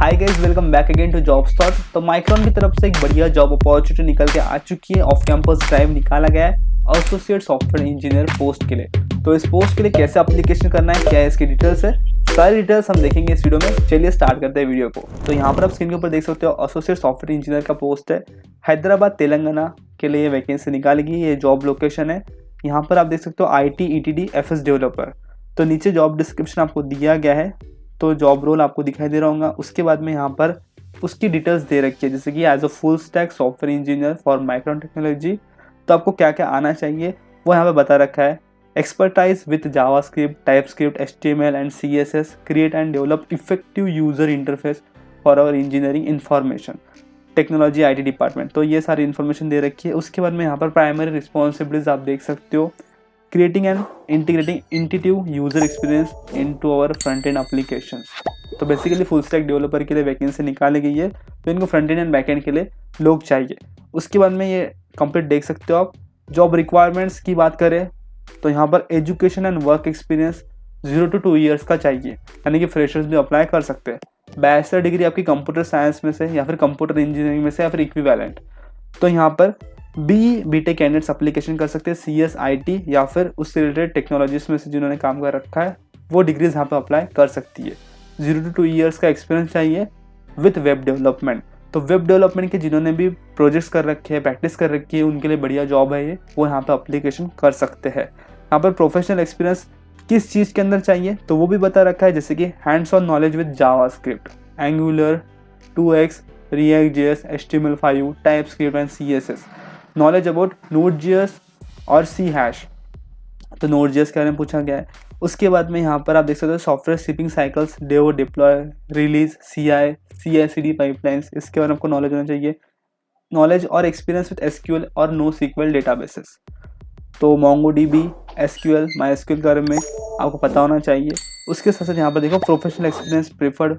Hi guys, welcome back again to job spot. तो Micron की तरफ से एक बढ़िया जॉब अपॉर्चुनिटी निकल के आ चुकी है। ऑफ कैंपस ड्राइव निकाला गया है एसोसिएट सॉफ्टवेयर इंजीनियर पोस्ट के लिए। तो इस पोस्ट के लिए कैसे एप्लीकेशन करना है, क्या है इसकी डिटेल्स है, सारी डिटेल्स हम देखेंगे इस वीडियो में। चलिए स्टार्ट करते हैं वीडियो को। तो यहाँ पर आप स्क्रीन के ऊपर देख सकते हो एसोसिएट सॉफ्टवेयर इंजीनियर का पोस्ट है। हैदराबाद तेलंगाना के लिए वैकेंसी निकाली गई। ये जॉब लोकेशन है। यहाँ पर आप देख सकते हो IT ETD FS डेवलपर। तो नीचे जॉब डिस्क्रिप्शन आपको दिया गया है, तो जॉब रोल आपको दिखाई दे रहा होगा। उसके बाद में यहाँ पर उसकी डिटेल्स दे रखी है, जैसे कि as a full stack software engineer for Micron technology. तो आपको क्या क्या आना चाहिए वो यहाँ पे बता रखा है। Expertise with JavaScript, TypeScript, HTML and CSS, create and develop effective user interface for our engineering information technology IT department. तो ये सारी इन्फॉर्मेशन दे रखी है। उसके बाद में यहाँ पर प्राइमरी रिस्पॉन्सिबिलिटीज आप देख सकते हो। Creating and integrating intuitive user experience into our front end applications. तो बेसिकली फुल स्टैक डेवलपर के लिए वैकेंसी निकाली गई है, तो इनको फ्रंट एंड बैक एंड के लिए लोग चाहिए। उसके बाद में ये कंप्लीट देख सकते हो आप। जॉब रिक्वायरमेंट्स की बात करें तो यहाँ पर education and work experience 0 to 2 years का चाहिए, यानी कि फ्रेशर्स भी अप्लाई कर सकते हैं। बैचलर डिग्री आपकी कंप्यूटर साइंस में से या फिर कंप्यूटर इंजीनियरिंग में से या फिर इक्विवेलेंट। तो यहाँ पर BTech कैंडिडेट्स एप्लीकेशन कर सकते हैं। CS IT या फिर उससे रिलेटेड टेक्नोलॉजीज में से जिन्होंने काम कर रखा है वो डिग्रीज यहाँ पे अप्लाई कर सकती है। 0 to 2 ईयर्स का एक्सपीरियंस चाहिए विथ वेब डेवलपमेंट। तो वेब डेवलपमेंट के जिन्होंने भी प्रोजेक्ट्स कर रखे हैं, प्रैक्टिस कर रखी है, उनके लिए बढ़िया जॉब है ये, वो यहाँ पे एप्लीकेशन कर सकते हैं। यहाँ पर प्रोफेशनल एक्सपीरियंस किस चीज़ के अंदर चाहिए तो वो भी बता रखा है, जैसे कि hands on knowledge with JavaScript, angular, 2X, React.js, HTML5, TypeScript and CSS, knowledge about Node.js और C#। तो Node.js के बारे में पूछा गया है। उसके बाद में यहाँ पर आप देख सकते हो software shipping cycles, dev, deploy, release, CI/CD pipelines, इसके बारे में आपको नॉलेज होना चाहिए। नॉलेज और एक्सपीरियंस विद SQL और NoSQL डेटाबेसेस। तो MongoDB, SQL, MySQL के बारे में आपको पता होना चाहिए। उसके साथ साथ यहाँ पर देखो प्रोफेशनल एक्सपीरियंस प्रेफर्ड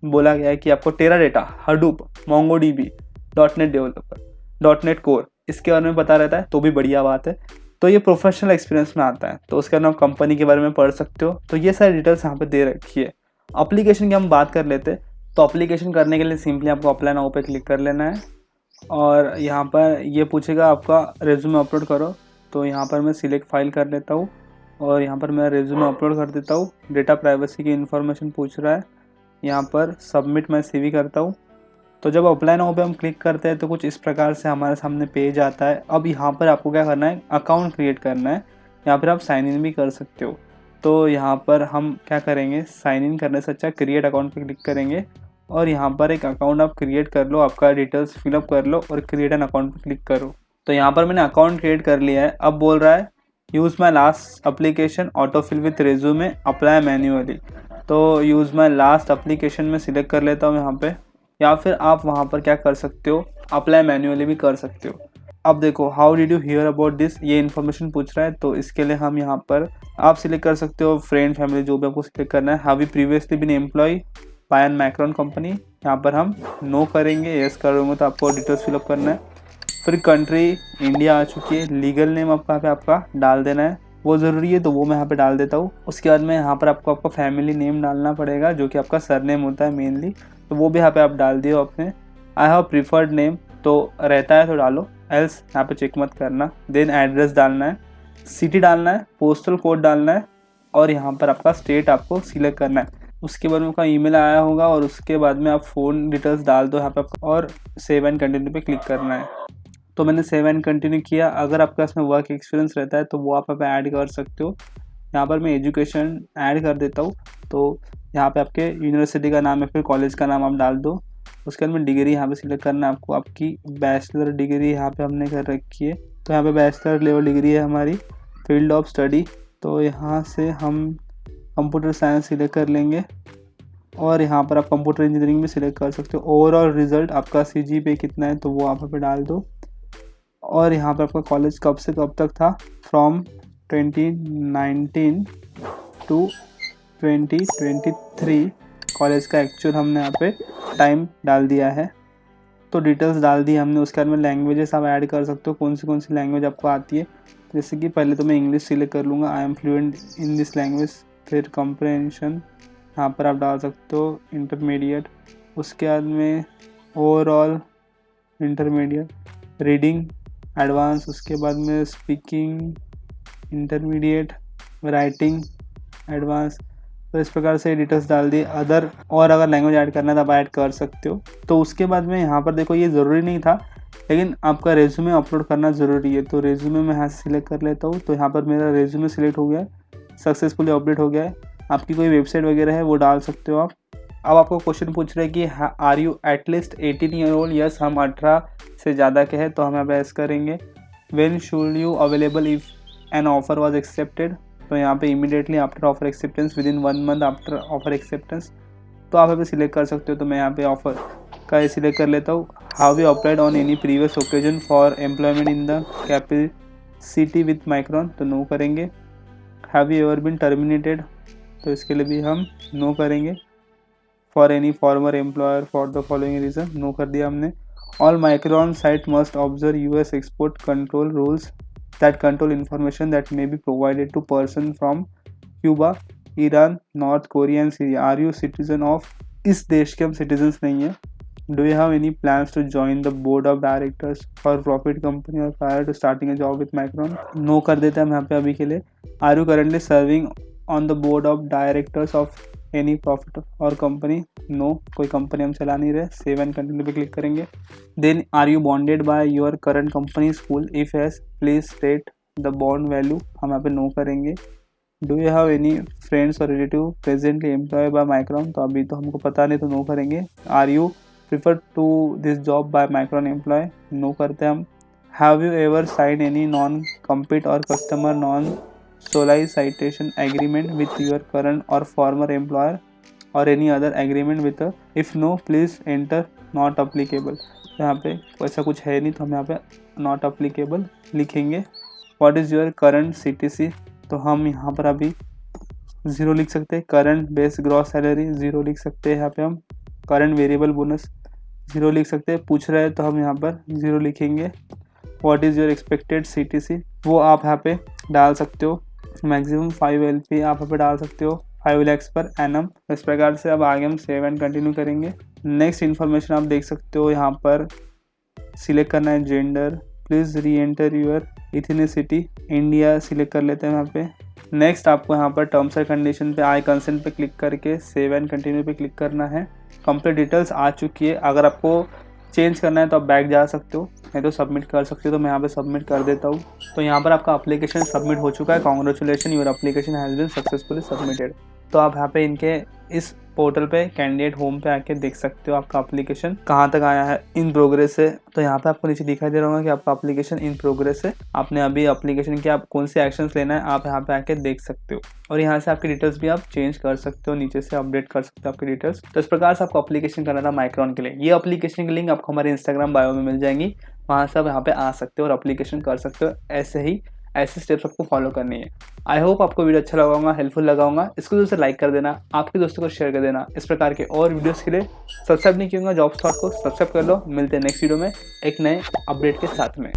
बोला गया है कि आपको Teradata, Hadoop, MongoDB, .NET developer, .NET core, इसके बारे में पता रहता है तो भी बढ़िया बात है। तो ये प्रोफेशनल एक्सपीरियंस में आता है। तो उसके बाद आप कंपनी के बारे में पढ़ सकते हो। तो ये सारी डिटेल्स यहाँ पे दे रखी है। एप्लीकेशन की हम बात कर लेते हैं। तो एप्लीकेशन करने के लिए सिंपली आपको अप्लाई नाउ पे क्लिक कर लेना है और यहाँ पर ये पूछेगा आपका रेज्यूमे अपलोड करो। तो यहाँ पर मैं सिलेक्ट फाइल कर लेता हूँ और यहाँ पर मैं रेज्यूमे अपलोड कर देता हूँ। डेटा प्राइवेसी की इन्फॉर्मेशन पूछ रहा है, यहाँ पर सबमिट मैं CV करता हूँ। तो जब अप्लाई नाउ पे हम क्लिक करते हैं तो कुछ इस प्रकार से हमारे सामने पेज आता है। अब यहाँ पर आपको क्या करना है, अकाउंट क्रिएट करना है। यहाँ पर आप साइन इन भी कर सकते हो। तो यहाँ पर हम क्या करेंगे, साइन इन करने से अच्छा क्रिएट अकाउंट पे क्लिक करेंगे और यहाँ पर एक अकाउंट आप क्रिएट कर लो, आपका डिटेल्स फिलअप कर लो और क्रिएट एन अकाउंट पे क्लिक करो। तो यहाँ पर मैंने अकाउंट क्रिएट कर लिया है। अब बोल रहा है use my last application, auto fill with resume, apply manually. तो यूज़ माई लास्ट एप्लीकेशन में सिलेक्ट कर लेता हूँ यहाँ पे, या फिर आप वहाँ पर क्या कर सकते हो, अप्लाई मैन्युअली भी कर सकते हो। अब देखो how did you here about this, ये इन्फॉर्मेशन पूछ रहा है। तो इसके लिए हम यहाँ पर आप सिलेक्ट कर सकते हो फ्रेंड, फैमिली, जो भी आपको सिलेक्ट करना है। Have you previously been employ by an Micron company, यहाँ पर हम नो करेंगे। येस करोगे तो आपको डिटेल्स फिलअप करना है। फिर कंट्री इंडिया आ चुकी है। लीगल नेम आपका डाल देना है, वो ज़रूरी है तो वो मैं यहाँ पे डाल देता हूँ। उसके बाद में यहाँ पर आपको आपका फैमिली नेम डालना पड़ेगा, जो कि आपका सरनेम होता है मेनली, तो वो भी यहाँ पे आप डाल दियो अपने। आई हैव प्रीफर्ड नेम तो रहता है तो डालो, एल्स यहाँ पे चेक मत करना। देन एड्रेस डालना है, सिटी डालना है, पोस्टल कोड डालना है और यहाँ पर आपका स्टेट आपको सिलेक्ट करना है। उसके बाद में आपका ईमेल आया होगा और उसके बाद में आप फ़ोन डिटेल्स डाल दो यहाँ पे आपका और सेव एंड कंटिन्यू पे क्लिक करना है। तो मैंने सेव एंड कंटिन्यू किया। अगर आपके पास में वर्क एक्सपीरियंस रहता है तो वो आप पे ऐड कर सकते हो। यहाँ पर मैं एजुकेशन ऐड कर देता हूँ। तो यहाँ पे आपके यूनिवर्सिटी का नाम या फिर कॉलेज का नाम आप डाल दो। उसके बाद में डिग्री यहाँ पे सिलेक्ट करना है आपको। आपकी बैचलर डिग्री यहाँ पे हमने कर रखी है, तो यहाँ पे बैचलर लेवल डिग्री है हमारी। फील्ड ऑफ स्टडी, तो यहाँ से हम कंप्यूटर साइंस सिलेक्ट कर लेंगे और यहाँ पर आप कंप्यूटर इंजीनियरिंग भी सिलेक्ट कर सकते हो। ओवरऑल रिजल्ट आपका CGPA कितना है तो वो आप पे डाल दो। और यहाँ पर आपका कॉलेज कब से कब तक था, फ्रॉम 2019 टू 2023 कॉलेज का एक्चुअल हमने यहाँ पे टाइम डाल दिया है। तो डिटेल्स डाल दी हमने। उसके बाद में लैंग्वेजेस आप ऐड कर सकते हो, कौन सी लैंग्वेज आपको आती है। जैसे कि पहले तो मैं इंग्लिश सिलेक्ट कर लूँगा, I am fluent in this language. फिर कॉम्प्रहेंशन यहाँ पर आप डाल सकते हो इंटरमीडिएट। उसके बाद में ओवरऑल इंटरमीडिएट, रीडिंग एडवांस, उसके बाद में स्पीकिंग इंटरमीडिएट, राइटिंग एडवांस। तो इस प्रकार से डिटेल्स डाल दी। अदर और अगर लैंग्वेज ऐड करना है तो आप ऐड कर सकते हो। तो उसके बाद में यहाँ पर देखो ये ज़रूरी नहीं था, लेकिन आपका रेज्यूमे अपलोड करना ज़रूरी है। तो रेज्यूमे मैं यहाँ से सिलेक्ट कर लेता हूँ। तो यहाँ पर मेरा रेज्यूमे सिलेक्ट हो गया है, सक्सेसफुली अपडेट हो गया है। आपकी कोई वेबसाइट वगैरह है वो डाल सकते हो आप। अब आपको क्वेश्चन पूछ रहे हैं कि are you at least 18 year old. Yes, हम 18 से ज़्यादा के हैं, तो हम यहाँ करेंगे। When should you available if an offer was accepted. तो यहाँ पे immediately after offer acceptance, with in 1 month after offer acceptance. तो आप यहाँ पे सिलेक्ट कर सकते हो। तो मैं यहाँ पे ऑफर का सिलेक्ट कर लेता हूँ। How you applied on any previous occasion for employment in the capacity with Micron. तो नो करेंगे। Have you ever been terminated. तो इसके लिए भी हम नो करेंगे। For any former employer for the following reason, no कर दिया हमने। All Micron site must observe US export control rules that control information that may be provided to person from Cuba, Iran, North Korea and Syria. Are you citizen of? इस देश के हम citizens नहीं है। Do you have any plans to join the board of directors for profit company or prior to starting a job with Micron? No कर देते हैं हम यहाँ पे अभी के लिए। Are you currently serving on the board of directors of any profit or company? No, कोई कंपनी हम चला नहीं रहे। सेव एंड कंटिन्यू पे क्लिक करेंगे। Then are you bonded by your current company school, if yes please state the bond value, हम यहाँ पे नो करेंगे। Do you have any friends or relative presently employ by Micron. तो अभी तो हमको पता नहीं, तो नो करेंगे। Are you prefer to this job by Micron employ, no करते हैं हम। Have you ever sign any non compete or customer non solicitation agreement with your current or former employer or any other agreement with a, if no please enter not applicable। यहाँ पे ऐसा कुछ है नहीं, तो हम यहाँ पे not applicable लिखेंगे। what is your current CTC। तो हम यहाँ पर अभी 0 लिख सकते हैं। current base gross salary 0 लिख सकते हैं यहाँ पे हम। current variable bonus 0 लिख सकते हैं। पूछ रहे हैं तो हम यहाँ पर 0 लिखेंगे। what is your expected CTC, वो आप यहाँ पे डाल सकते हो। मैक्सिमम 5 LP आप यहाँ पे डाल सकते हो, 5 lakhs पर एनम। इस प्रकार से अब आगे हम सेव एंड कंटिन्यू करेंगे। नेक्स्ट इन्फॉर्मेशन आप देख सकते हो, यहाँ पर सिलेक्ट करना है gender, please reenter your ethnicity, India select कर लेते हैं यहाँ पे। नेक्स्ट आपको यहाँ पर टर्म्स एंड कंडीशन पे आई कंसेंट पे क्लिक करके सेव एंड कंटिन्यू पे क्लिक करना है। कंप्लीट डिटेल्स आ चुकी है। अगर आपको चेंज करना है तो आप बैक जा सकते हो, नहीं तो सबमिट कर सकते हो। तो मैं यहाँ पे सबमिट कर देता हूँ। तो यहाँ पर आपका एप्लीकेशन सबमिट हो चुका है। Congratulation, your application has been successfully submitted. तो आप यहाँ पे इनके इस पोर्टल पे कैंडिडेट होम पे आके देख सकते हो आपका एप्लीकेशन कहाँ तक आया है। इन प्रोग्रेस है। तो यहाँ पे आपको नीचे दिखाई दे रहा होगा कि आपका एप्लीकेशन इन प्रोग्रेस है। आपने अभी एप्लीकेशन के आप कौन से एक्शंस लेना है आप यहाँ पे आके देख सकते हो, और यहाँ से आपकी डिटेल्स भी आप चेंज कर सकते हो, नीचे से अपडेट कर सकते हो आपकी डिटेल्स। तो इस प्रकार से आपको एप्लीकेशन करना था माइक्रॉन के लिए। ये एप्लीकेशन की लिंक आपको हमारे इंस्टाग्राम बायो में मिल जाएंगी, वहाँ से आप यहाँ पे आ सकते हो और एप्लीकेशन कर सकते हो। ऐसे स्टेप्स आपको फॉलो करनी है। आई होप आपको वीडियो अच्छा लगा होगा, हेल्पफुल लगा होगा। इसको जरूर से लाइक कर देना, आपके दोस्तों को शेयर कर देना। इस प्रकार के और वीडियोस के लिए सब्सक्राइब नहीं किया होगा जॉब्स थॉट को सब्सक्राइब कर लो। मिलते हैं नेक्स्ट वीडियो में एक नए अपडेट के साथ में।